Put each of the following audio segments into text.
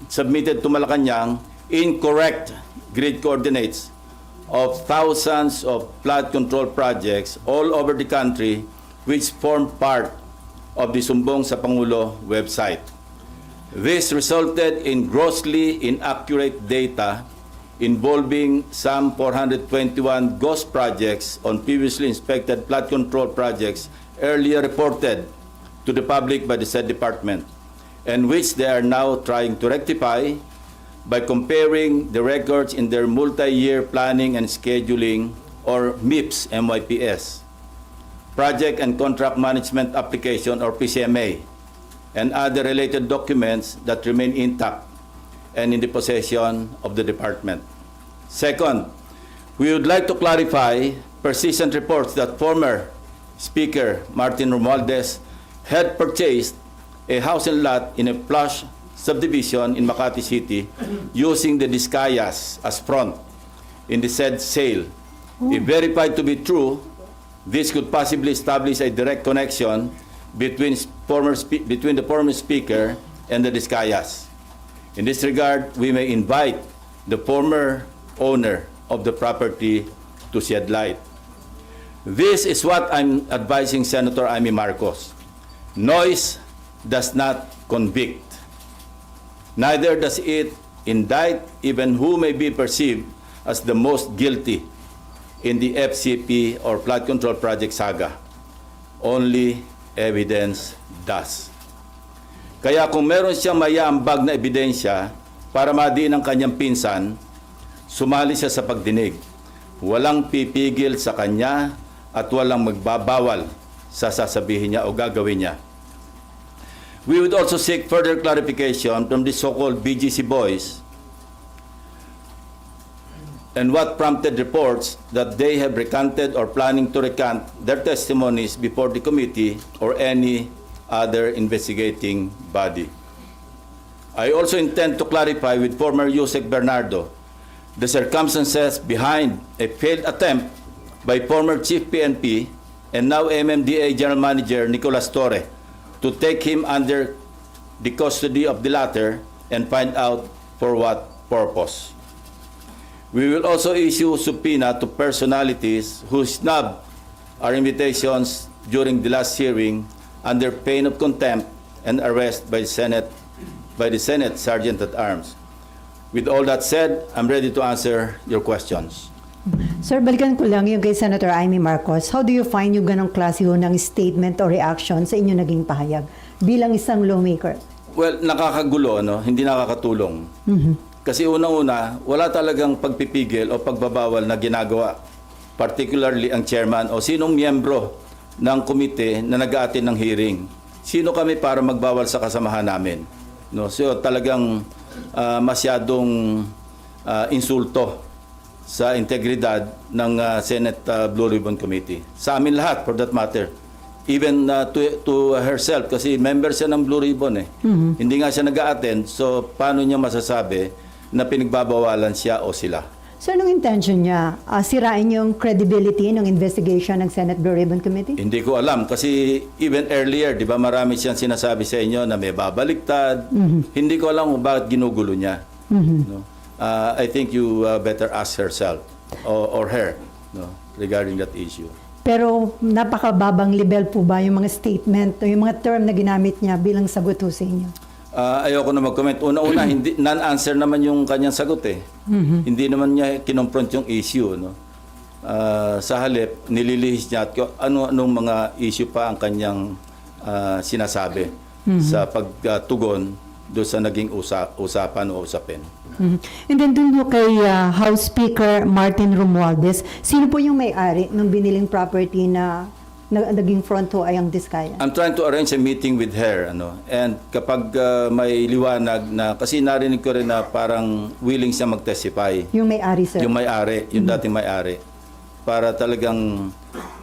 submitted to Malacanang incorrect grid coordinates of thousands of flood control projects all over the country which form part of the Sumbong sa Pangulo website. This resulted in grossly inaccurate data involving some 421 ghost projects on previously inspected flood control projects earlier reported to the public by the said department, and which they are now trying to rectify by comparing the records in their multi-year planning and scheduling, or MIPS, MYPS, Project and Contract Management Application, or PCMA, and other related documents that remain intact and in the possession of the department. Second, we would like to clarify persistent reports that former Speaker Martin Romualdez had purchased a house and lot in a plush subdivision in Makati City using the Discayas as front in the said sale. If verified to be true, this could possibly establish a direct connection between the former Speaker and the Discayas. In this regard, we may invite the former owner of the property to shed light. This is what I'm advising Senator Amy Marcos. Noise does not convict. Neither does it indict even who may be perceived as the most guilty in the FCP or flood control project saga. Only evidence does. Kaya kung meron siyang mayaambag na ebidensya para madiin ang kanyang pinsan, sumali siya sa pagdinig. Walang pipigil sa kanya at walang magbabawal sa sasabihin niya o gagawin niya. We would also seek further clarification from the so-called BGC boys and what prompted reports that they have recanted or planning to recant their testimonies before the committee or any other investigating body. I also intend to clarify with former Yusek Bernardo the circumstances behind a failed attempt by former Chief PNP and now MMDA General Manager Nicolas Torre to take him under the custody of the latter and find out for what purpose. We will also issue subpoena to personalities who snubbed our invitations during the last hearing under pain of contempt and arrest by the Senate Sergeant at Arms. With all that said, I'm ready to answer your questions. Sir, balikan ko lang yung kay Senator Amy Marcos. How do you find yung ganong klase ho ng statement o reaction sa inyo naging pahayag bilang isang lawmaker? Well, nakakagulo, no? Hindi nakakatulong. Kasi unang-una, wala talagang pagpipigil o pagbabawal na ginagawa. Particularly ang chairman o sinong miyembro ng komite na nag-aatin ng hearing. Sino kami para magbawal sa kasamahan namin? No? So talagang masyadong insulto sa integridad ng Senate Blue Ribbon Committee. Sa amin lahat, for that matter. Even to herself, kasi member siya ng Blue Ribbon eh. Hindi nga siya nag-a-attend, so paano niya masasabi na pinagbabawalan siya o sila? Sir, anong intention niya? Sirain yung credibility ng investigation ng Senate Blue Ribbon Committee? Hindi ko alam, kasi even earlier, di ba marami siyang sinasabi sa inyo na may babaliktad. Hindi ko alam kung bakit ginugulo niya. No? I think you better ask herself or her, no, regarding that issue. Pero napakababang level po ba yung mga statement o yung mga term na ginamit niya bilang sagot ho sa inyo? Ayoko na mag-comment. Una-una, hindi non-answer naman yung kanyang sagot eh. Hindi naman niya kinonfront yung issue, no. Sa halip, nililihis niya at anong mga issue pa ang kanyang sinasabi sa pagtugon doon sa naging usapan o usapin. And then dun ho kay House Speaker Martin Romualdez, sino po yung may-ari ng biniling property na naging front ho ay ang Discaya? I'm trying to arrange a meeting with her, ano. And kapag may liwanag na, kasi narinig ko rin na parang willing siya mag-testify. Yung may-ari, sir? Yung may-ari, yung dating may-ari. Para talagang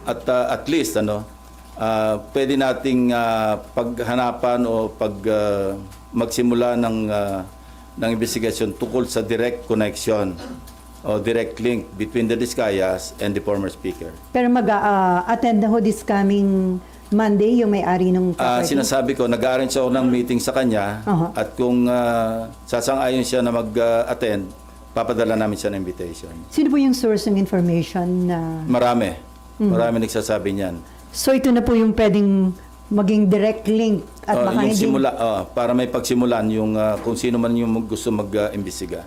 at least ano, pwede nating paghanapan o magsimula ng investigasyon tungkol sa direct connection o direct link between the Discayas and the former speaker. Pero mag-attend na ho this coming Monday yung may-ari ng property? Sinasabi ko, nag-arrange ako ng meeting sa kanya at kung sasang-ayon siya na mag-attend, papadala namin siya ng invitation. Sino po yung source ng information na... Marami. Marami nagsasabi niyan. So ito na po yung pwedeng maging direct link at baka Yung hindi... simula, para may pagsimulan yung kung sino man yung gusto mag-imbestiga.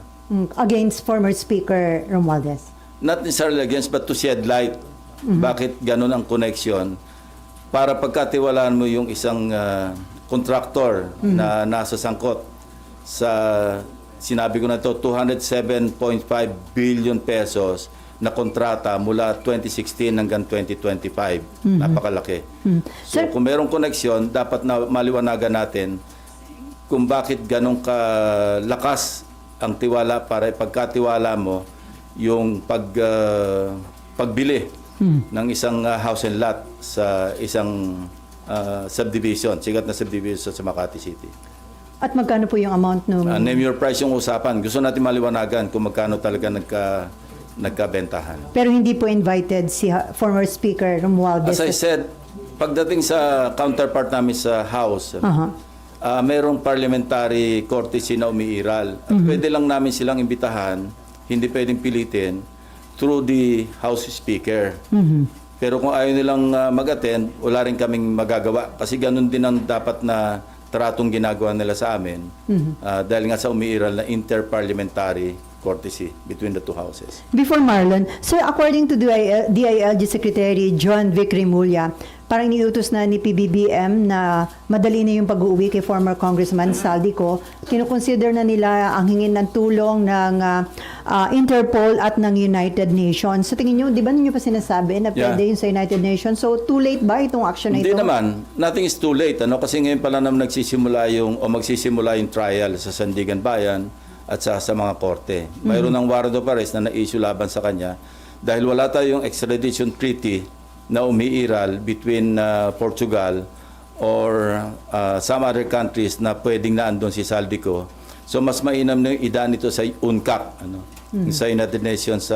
Against former Speaker Romualdez. Not necessarily against, but to shed light. Bakit ganun ang connection? Para pagkatiwalaan mo yung isang contractor na nasa sangkot sa, sinabi ko na to, 207.5 billion pesos na kontrata mula 2016 hanggang 2025. Napakalaki. So kung merong koneksyon, dapat na maliwanagan natin kung bakit ganun kalakas ang tiwala para ipagkatiwala mo yung pagbili ng isang house and lot sa isang subdivision, sigat na subdivision sa Makati City. At magkano po yung amount nung... Name your price yung usapan. Gusto natin maliwanagan kung magkano talaga nagkabentahan. Pero hindi po invited si former Speaker Romualdez. As I said, pagdating sa counterpart namin sa House, mayroong parliamentary courtesy na umiiral. At pwede lang namin silang imbitahan, hindi pwedeng pilitin, through the House Speaker. Pero kung ayaw nilang mag-attend, wala rin kaming magagawa. Kasi ganun din ang dapat na tratong ginagawa nila sa amin. Dahil nga sa umiiral na interparliamentary courtesy between the two houses. Before Marlon, sir, according to DILG Secretary John Vic Rimulya, parang niutos na ni PBBM na madali na yung pag-uwi kay former Congressman Saldico. Kinukonsider na nila ang hingin ng tulong ng Interpol at ng United Nations. Sa tingin nyo, di ba ninyo pa sinasabi na pwede yun sa United Nations? So, too late ba itong action na ito? Hindi naman. Nothing is too late. Kasi ngayon pala naman magsisimula yung trial sa Sandigan Bayan at sa mga korte. Mayroon ng warrant of arrest na na-issue laban sa kanya dahil wala tayong extradition treaty na umiiral between Portugal or some other countries na pwedeng naandun si Saldico. So mas mainam na yung idaan nito sa UNCAC, sa United Nations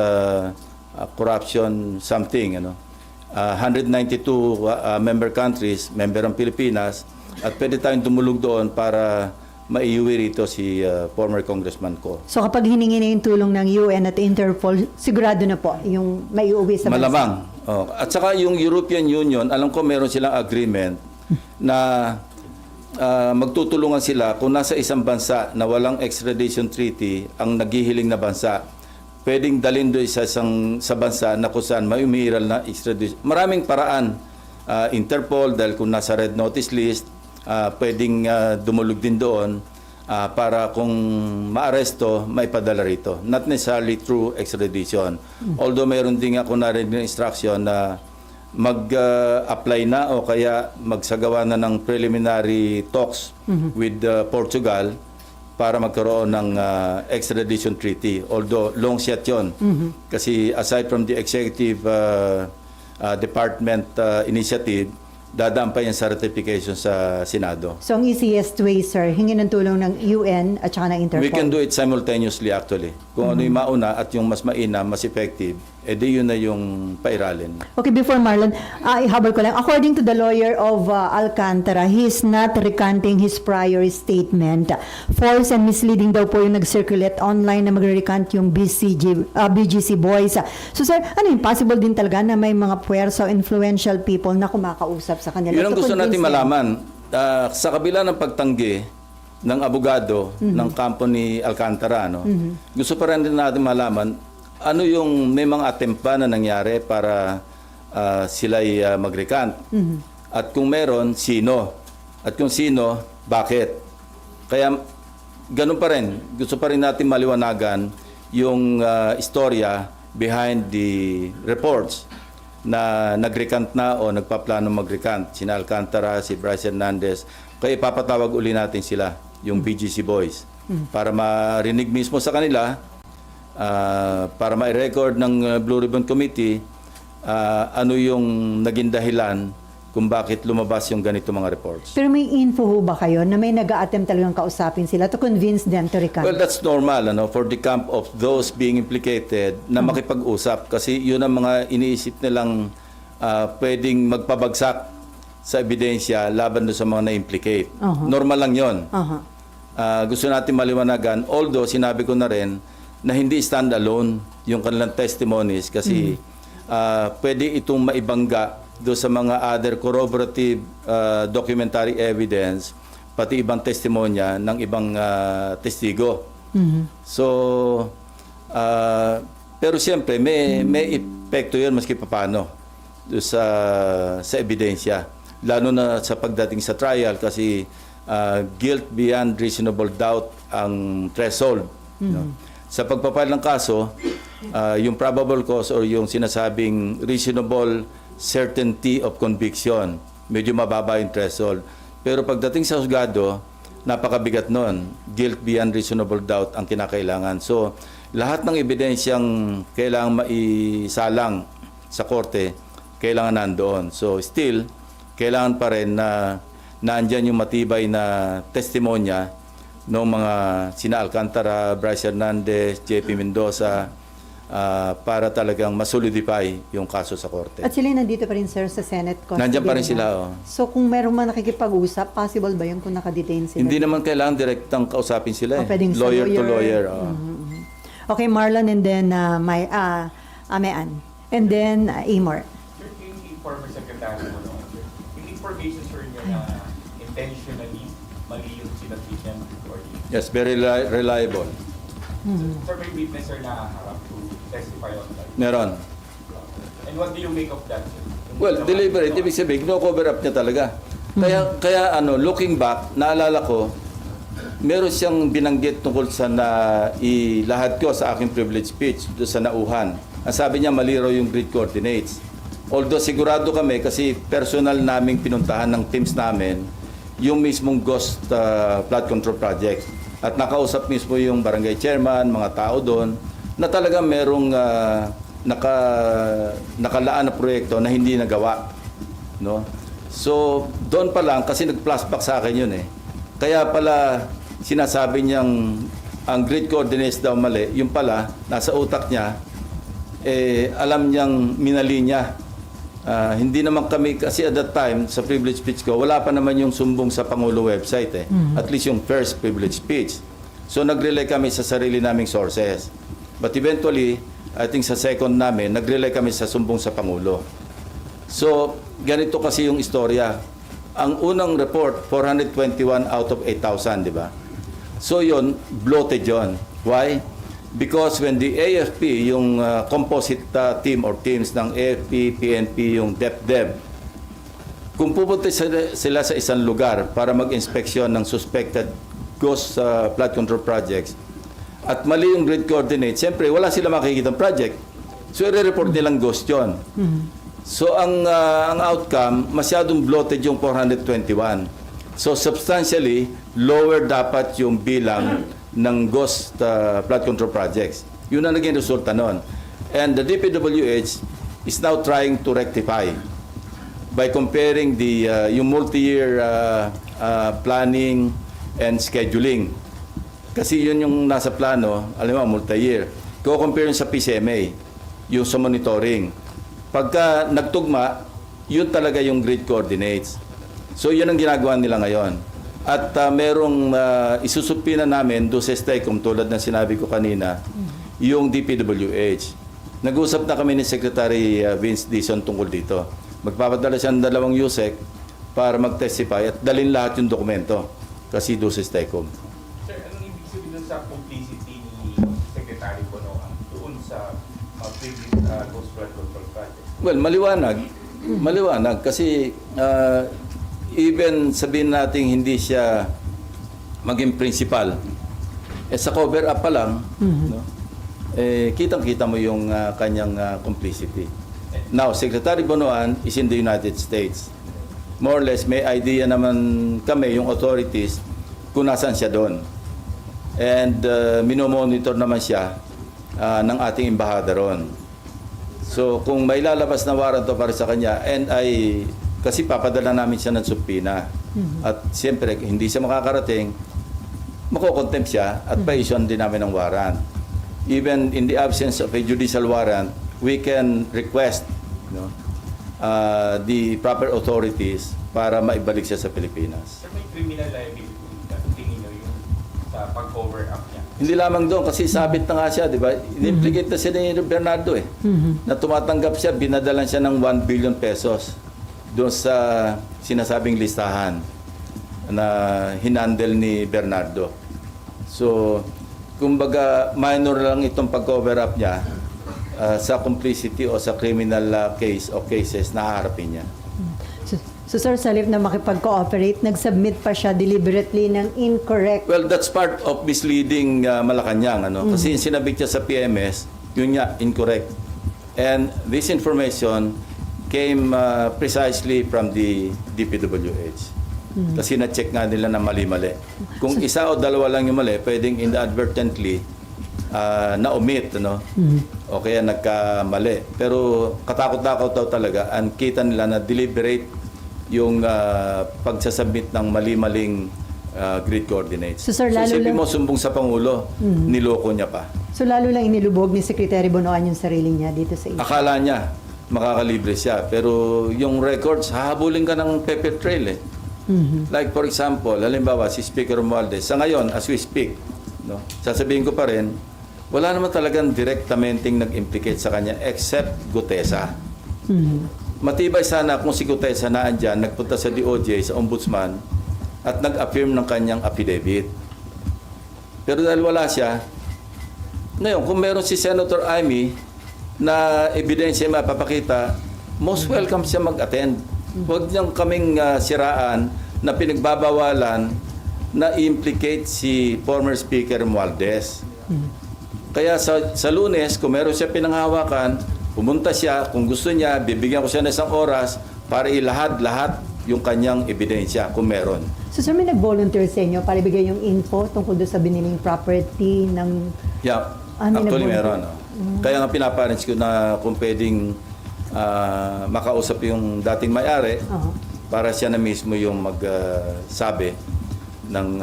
Corruption something. 192 member countries, member ang Pilipinas, at pwede tayong tumulog doon para maiuwi rito si former Congressman ko. So kapag hiningi na yung tulong ng UN at Interpol, sigurado na po yung maiuwi sa bansa? Malamang. At saka yung European Union, alam ko meron silang agreement na magtutulungan sila kung nasa isang bansa na walang extradition treaty ang naghihiling na bansa, pwedeng dalhin doon sa bansa na kung saan may umiiral na extradition. Maraming paraan. Interpol, dahil kung nasa red notice list, pwedeng dumulog din doon para kung maaresto, maipadala rito. Not necessarily through extradition. Although mayroon din ako narinig ng instruction na mag-apply na o kaya magsagawa na ng preliminary talks with Portugal para magkaroon ng extradition treaty. Although long shot yun. Kasi aside from the executive department initiative, dadaan pa yan sa ratification sa Senado. So, ang easiest way, sir, hingin ng tulong ng UN at saka ng Interpol? We can do it simultaneously actually. Kung ano yung mauna at yung mas mainam, mas effective, edi yun na yung pairalin. Okay, before Marlon, ihabol ko lang. According to the lawyer of Alcantara, he is not recanting his prior statement. False and misleading daw po yung nag-circulate online na magre-recant yung BGC boys. So sir, ano yung possible din talaga na may mga puwersa o influential people na kumakausap sa kanila? Yun ang gusto natin malaman. Sa kabila ng pagtanggi ng abogado ng kampo ni Alcantara, gusto pa rin natin malaman ano yung may mga attempt pa na nangyari para sila'y mag-recant. At kung meron, sino? At kung sino, bakit? Kaya ganun pa rin. Gusto pa rin natin maliwanagan yung istorya behind the reports na nag-recant na o nagpaplano mag-recant. Sina Alcantara, si Bryce Hernandez. Kaya ipapatawag uli natin sila, yung BGC boys, para marinig mismo sa kanila, para ma-record ng Blue Ribbon Committee ano yung naging dahilan kung bakit lumabas yung ganito mga reports. Pero may info ho ba kayo na may nag-a-attempt talagang kausapin sila to convince them to recant? Well, that's normal for the camp of those being implicated na makipag-usap kasi yun ang mga iniisip nilang pwedeng magpabagsak sa ebidensya laban doon sa mga na-implicate. Uh-huh. Normal lang yon. Aha. Gusto natin maliwanagan, although sinabi ko na rin na hindi stand-alone yung kanilang testimonies kasi pwede itong maibangga doon sa mga other corroborative documentary evidence, pati ibang testimonya ng ibang testigo. So, pero siyempre, may epekto yun maski paano doon sa ebidensya. Lalo na sa pagdating sa trial kasi guilt beyond reasonable doubt ang threshold. No? Sa pagpapile ng kaso, yung probable cause or yung sinasabing reasonable certainty of conviction, medyo mababa yung threshold. Pero pagdating sa husgado, napakabigat nun. Guilt beyond reasonable doubt ang kinakailangan. So, lahat ng ebidensyang kailangan maisalang sa korte, kailangan nandoon. So, still, kailangan pa rin na naandyan yung matibay na testimonya ng mga sina Alcantara, Bryce Hernandez, JP Mendoza, para talagang masolidify yung kaso sa korte. At sila nandito pa rin, sir, sa Senate custody. Nandiyan pa rin nila. sila. Oh. So, kung meron man nakikipag-usap, possible ba yun kung nakadetain sila? Hindi naman kailangan direktang kausapin sila. Pwedeng sa Lawyer to lawyer. Oh. Okay, Marlon, and then Amean. And then Amor. Sir, yung former secretary mo noon, sir, yung information, sir, niya na intentionally mali yung sinabit niya ng recording. Yes, very reliable. Sir, may witness, sir, na harap to testify on that. Meron. And what do you make of that, sir? Well, deliberate. Ibig sabihin, no-cover up niya talaga. Kaya looking back, naalala ko, meron siyang binanggit tungkol sa ilahad ko sa aking privilege speech doon sa nauhan. Ang sabi niya, mali raw yung grid coordinates. Although sigurado kami kasi personal naming pinuntahan ng teams namin yung mismong ghost flood control project. At nakausap mismo yung barangay chairman, mga tao doon, na talagang merong nakalaan na proyekto na hindi nagawa. No? So, doon pa lang, kasi nag-flashback sa akin yun eh. Kaya pala, sinasabi niyang ang grid coordinates daw mali, yung pala, nasa utak niya, alam niyang minali niya. Hindi naman kami, kasi at that time, sa privilege speech ko, wala pa naman yung sumbong sa Pangulo website eh. At least yung first privilege speech. So nag-rely kami sa sarili naming sources. But eventually, I think sa second namin, nag-rely kami sa sumbong sa Pangulo. So, ganito kasi yung istorya. Ang unang report, 421 out of 8,000, di ba? So yun, bloated yun. Why? Because when the AFP, yung composite team or teams ng AFP, PNP, yung DepDev, kung pupunta sila sa isang lugar para mag-inspeksyon ng suspected ghost flood control projects, at mali yung grid coordinate, siyempre wala sila makikita ng project. So i-report nilang ghost yun. So ang outcome, masyadong bloated yung 421. So substantially, lower dapat yung bilang ng ghost flood control projects. Yun ang naging resulta nun. And the DPWH is now trying to rectify by comparing yung multi-year planning and scheduling. Kasi yun yung nasa plano, alam mo, multi-year. Ko-compare yun sa PCMA, yung sa monitoring. Pagka nagtugma, yun talaga yung grid coordinates. So yun ang ginagawa nila ngayon. At merong isusupina namin doon sa STECOM, tulad ng sinabi ko kanina, yung DPWH. Nag-usap na kami ni Secretary Vince Dizon tungkol dito. Magpapadala siya ng 2 USEC para mag-testify at dalhin lahat yung dokumento kasi doon sa STECOM. Sir, anong ibig sabihin dun sa complicity ni Secretary Bonoan doon sa previous ghost flood control project? Well, maliwanag. Maliwanag kasi even sabihin natin hindi siya maging principal, sa cover up pa lang, no? Kitang-kita mo yung kanyang complicity. Now, Secretary Bonoan is in the United States. More or less, may idea naman kami, yung authorities, kung nasaan siya doon. And minomonitor naman siya ng ating embahada ron. So, kung may lalabas na warrant para sa kanya, kasi papadala namin siya ng subpina. At siyempre, hindi siya makakarating, makokontempt siya at pa-issue din namin ng warrant. Even in the absence of a judicial warrant, we can request the proper authorities para maibalik siya sa Pilipinas. Sir, may criminal liability ka, tingin nyo yung sa pag-cover up niya? Hindi lamang doon kasi sabit na nga siya, di ba? In-implicate na siya ni Bernardo na tumatanggap siya, binadalan siya ng 1 billion pesos doon sa sinasabing listahan na hinandle ni Bernardo. So, kumbaga minor lang itong pag-cover up niya sa complicity o sa criminal case o cases na haharapin niya. So sir, sa halip na makipag-cooperate, nag-submit pa siya deliberately ng incorrect. Well, that's part of misleading Malacanang. Kasi yung sinabit niya sa PMS, yun niya, incorrect. And this information came precisely from the DPWH. Kasi na-check nga nila na mali-mali. Kung isa o dalawa lang yung mali, pwedeng inadvertently na-omit, o kaya nagkamali. Pero katakot-takot daw talaga, ang kita nila na deliberate yung pagsasubmit ng mali-maling grid coordinates. So, sir, lalo isipin lang- mo, sumbong sa Pangulo, niloko niya pa. So lalo lang inilubog ni Secretary Bonoan yung sarili niya dito sa issue. Akala niya, makakalibre siya. Pero yung records, hahabulin ka ng paper trail eh. Like for example, halimbawa si Speaker Romualdez, sa ngayon, as we speak, sasabihin ko pa rin, wala naman talagang directamenting nag-implicate sa kanya except Gutesa. Matibay sana kung si Gutesa na andyan, nagpunta sa DOJ, sa Ombudsman, at nag-affirm ng kanyang affidavit. Pero dahil wala siya, ngayon, kung meron si Senator Amy na ebidensya mapapakita, most welcome siya mag-attend. Huwag niyang kaming siraan na pinagbabawalan na implicate si former Speaker Romualdez. Kaya sa Lunes, kung meron siya pinanghawakan, pumunta siya, kung gusto niya, bibigyan ko siya ng isang oras para ilahad-lahat yung kanyang ebidensya kung meron. So sir, may nag-volunteer sa inyo para ibigay yung info tungkol doon sa biniling property ng... Yeah, May actually nag-volunteer? meron. Kaya nga pinaparents ko na kung pwedeng makausap yung dating may-ari para siya na mismo yung magsabi ng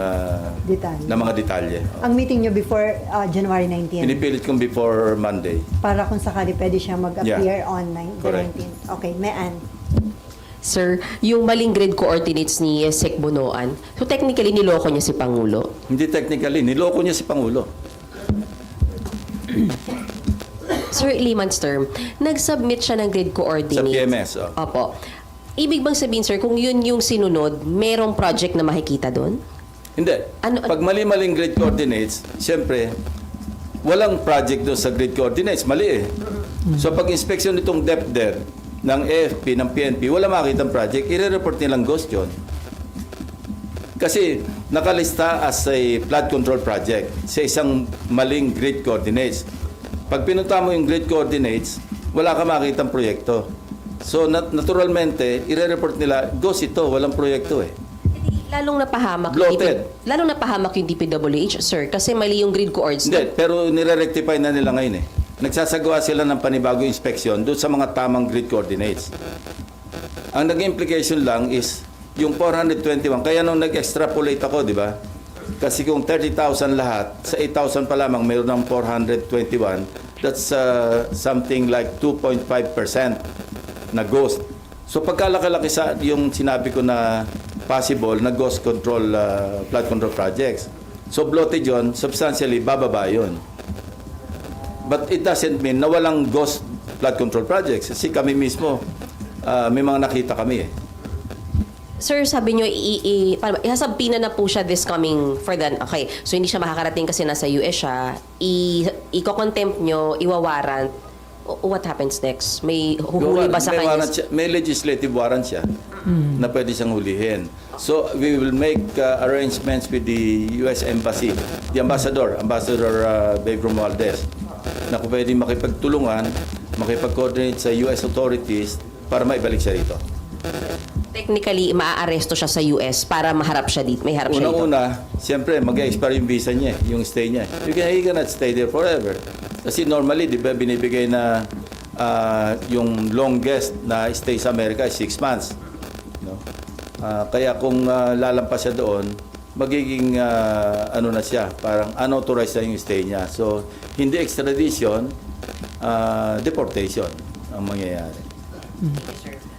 Detalye. mga detalye. Ang meeting nyo before January 19. Pinipilit kong before Monday. Para kung sakali pwede siya mag-appear on Correct. 19. Okay, may Ann. Sir, yung maling grid coordinates ni Sec Bonoan, so technically niloko niya si Pangulo. Hindi technically, niloko niya si Pangulo. Sir, layman's term, nag-submit siya ng grid coordinates. Sa PMS, oh. Opo. Ibig bang sabihin, sir, kung yun yung sinunod, merong project na makikita doon? Hindi. Ano- Pag mali-maling grid coordinates, siyempre, walang project doon sa grid coordinates. Mali eh. So pag inspection nitong DepDer ng AFP, ng PNP, wala makitang project, i-report nilang ghost yun. Kasi nakalista as a flood control project sa isang maling grid coordinates. Pag pinunta mo yung grid coordinates, wala ka makitang proyekto. So naturalmente, i-report nila, ghost ito, walang proyekto eh. Lalong napahamak Bloated. lalong napahamak yung DPWH, sir, kasi mali yung grid coordinates. Hindi, pero nire-rectify na nila ngayon eh. Nagsasagawa sila ng panibagong inspeksyon doon sa mga tamang grid coordinates. Ang naging implication lang is yung 421. Kaya nung nag-extrapolate ako, di ba? Kasi kung 30,000 lahat, sa 8,000 pa lamang mayroon ng 421, that's something like 2.5% na ghost. So pagkalaki-laki sa yung sinabi ko na possible na ghost control, flood control projects. So bloated yun, substantially bababa yun. But it doesn't mean na walang ghost flood control projects. Kasi kami mismo, may mga nakita kami eh. Sir, sabi nyo, ihasabpina na po siya this coming for the... Okay, so hindi siya makakarating kasi nasa US siya. Iko-contempt nyo, iwawarrant. What happens next? May huhuli ba sa may kanya? warrant siya, may legislative warrant siya na pwede siyang hulihin. So we will make arrangements with the US Embassy, the Ambassador Babe Romualdez, na kung pwede makipagtulungan, makipag-coordinate sa US authorities para maibalik siya rito. Technically, maaaresto siya sa US para maharap siya dito. May harap siya dito. Unang-una, siyempre, mag-expire yung visa niya, yung stay niya. He cannot stay there forever. Kasi normally, di ba, binibigay na yung longest na stay sa Amerika is 6 months. No? Kaya kung lalampas siya doon, magiging ano na siya, parang unauthorized na yung stay niya. So, hindi extradition, deportation ang mangyayari.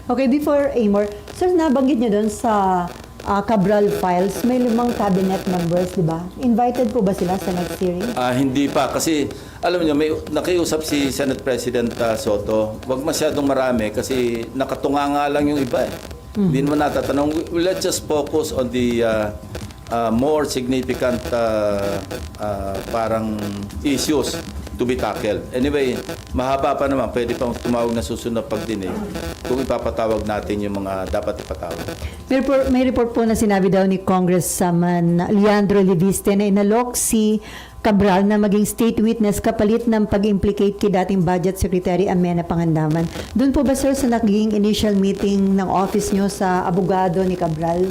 Okay, before Amor, sir, nabanggit niyo doon sa Cabral files, may 5 cabinet members, di ba? Invited po ba sila sa next hearing? Hindi pa kasi alam niyo may nakiusap si Senate President Soto. Wag masyadong marami kasi nakatunga nga lang yung iba eh. Hindi naman natatanong. Let's just focus on the more significant parang issues to be tackled. Anyway, mahaba pa naman. Pwede pang tumawag na susunod na pagdinig kung ipapatawag natin yung mga dapat ipatawag. May report po na sinabi daw ni Congressman Leandro Leviste na inalok si Cabral na maging state witness kapalit ng pag-implicate kay dating Budget Secretary Amena Pangandaman. Doon po ba, sir, sa naging initial meeting ng office nyo sa abogado ni Cabral?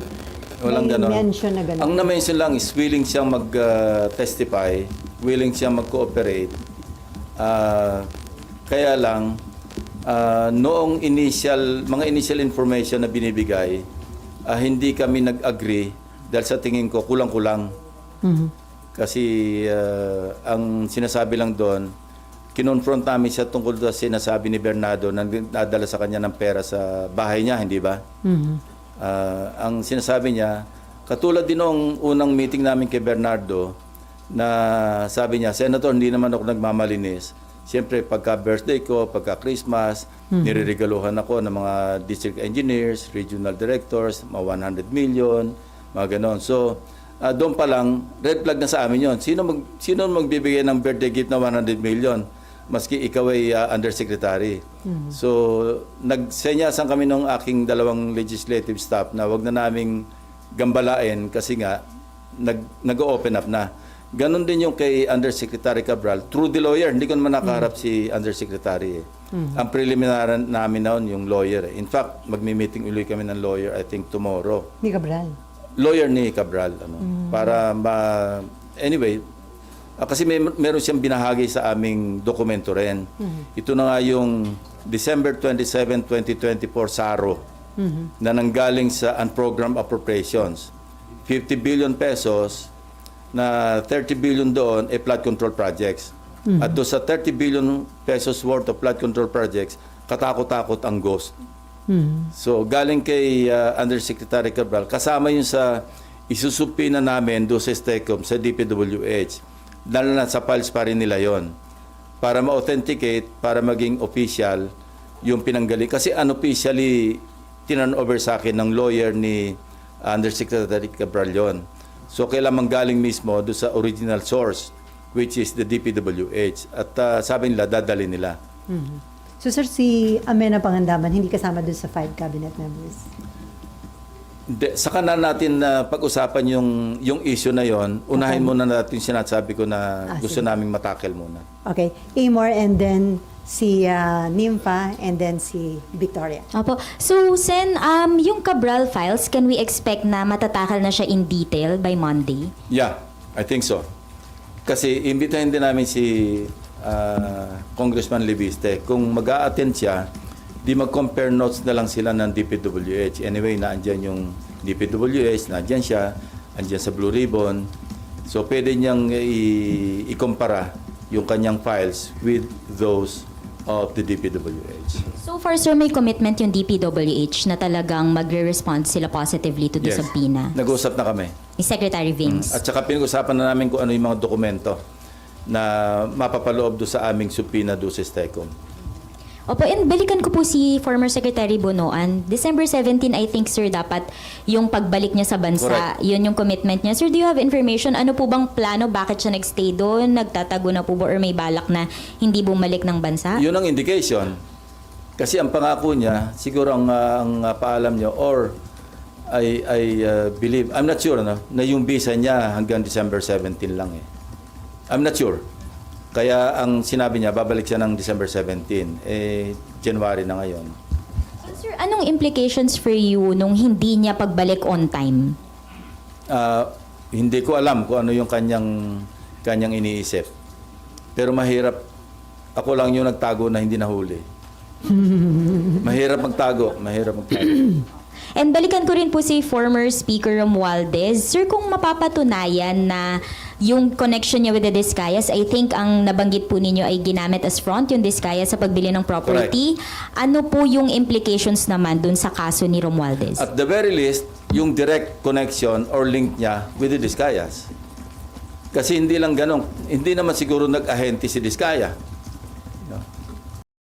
Walang may ganon. mention na ganon? Ang na-mention lang is willing siyang mag-testify, willing siyang mag-cooperate. Kaya lang, noong mga initial information na binibigay, hindi kami nag-agree dahil sa tingin ko kulang-kulang. Kasi ang sinasabi lang doon, kinonfront namin siya tungkol sa sinasabi ni Bernardo na nadala sa kanya ng pera sa bahay niya, hindi ba? Ang sinasabi niya, katulad din noong unang meeting namin kay Bernardo, na sabi niya, Senator, hindi naman ako nagmamalinis. Siyempre, pagka birthday ko, pagka Christmas, niriregaluhan ako ng mga district engineers, regional directors, mga 100 million, mga ganon. So, doon pa lang, red flag na sa amin yon. Sino magbibigay ng birthday gift na 100 million? Maski ikaw ay undersecretary. So, nagsenyasan kami ng aking dalawang legislative staff na wag na naming gambalain kasi nga, nag-open up na. Ganon din yung kay Undersecretary Cabral. Through the lawyer, hindi ko naman nakaharap si Undersecretary. Ang preliminary namin noon yung lawyer. In fact, magmi-meeting ulit kami ng lawyer, I think tomorrow. Ni Cabral? Lawyer ni Cabral. Para anyway, kasi meron siyang binahagi sa aming dokumento rin. Ito na nga yung December 27, 2024 SARO na nanggaling sa unprogrammed appropriations. 50 billion pesos na 30 billion doon ay flood control projects. At doon sa 30 billion pesos worth of flood control projects, katakot-takot ang ghost. So galing kay Undersecretary Cabral, kasama yun sa isusupina namin doon sa STECOM, sa DPWH. Dahil na sa files pa rin nila yon para ma-authenticate, para maging official yung pinanggaling. Kasi unofficially, tinan over sa akin ng lawyer ni Undersecretary Cabral yon. So, kailangan galing mismo doon sa original source, which is the DPWH. At sabi nila, dadali nila. So, sir, si Amena Pangandaman, hindi kasama doon sa 5 cabinet members? Saka na natin pag-usapan yung issue na yon. Unahin muna natin sinasabi ko na gusto sige. naming matakel muna. Okay. Amor, and then si Nympha, and then si Victoria. Opo. So, Sen, yung Cabral files, can we expect na matatakal na siya in detail by Monday? Yeah, I think so. Kasi imbitahin din namin si Congressman Leviste. Kung mag-a-attend siya, di mag-compare notes na lang sila ng DPWH. Anyway, naandyan yung DPWH, naandyan siya, andyan sa Blue Ribbon. So, pwede niyang i-kumpara yung kanyang files with those of the DPWH. So far, sir, may commitment yung DPWH na talagang magre-respond sila positively to the Yes. subpoena. Nag-usap na kami. Ni Secretary Vince. At saka pinag-usapan na namin kung ano yung mga dokumento na mapapaloob do sa aming subpoena do sa STECOM. Opo, and balikan ko po si former Secretary Bonoan. December 17, I think, sir, dapat yung pagbalik niya sa bansa, Correct. yun yung commitment niya. Sir, do you have information? Ano po bang plano? Bakit siya nagstay doon? Nagtatago na po ba? Or may balak na hindi bumalik ng bansa? Yun ang indication. Kasi ang pangako niya, siguro ang paalam niya, or I believe, I'm not sure, na yung visa niya hanggang December 17 lang eh. I'm not sure. Kaya ang sinabi niya, babalik siya ng December 17. January na ngayon. So, sir, anong implications for you nung hindi niya pagbalik on time? Hindi ko alam kung ano yung kanyang iniisip. Pero mahirap. Ako lang yung nagtago na hindi nahuli. Mahirap magtago. And balikan ko rin po si former Speaker Romualdez. Sir, kung mapapatunayan na yung connection niya with the Discayas, I think ang nabanggit po ninyo ay ginamit as front yung Discayas sa pagbili ng property. Ano po yung implications naman dun sa kaso ni Romualdez? At the very least, yung direct connection or link niya with the Discayas. Kasi hindi lang ganun. Hindi naman siguro nag-ahente si Discaya.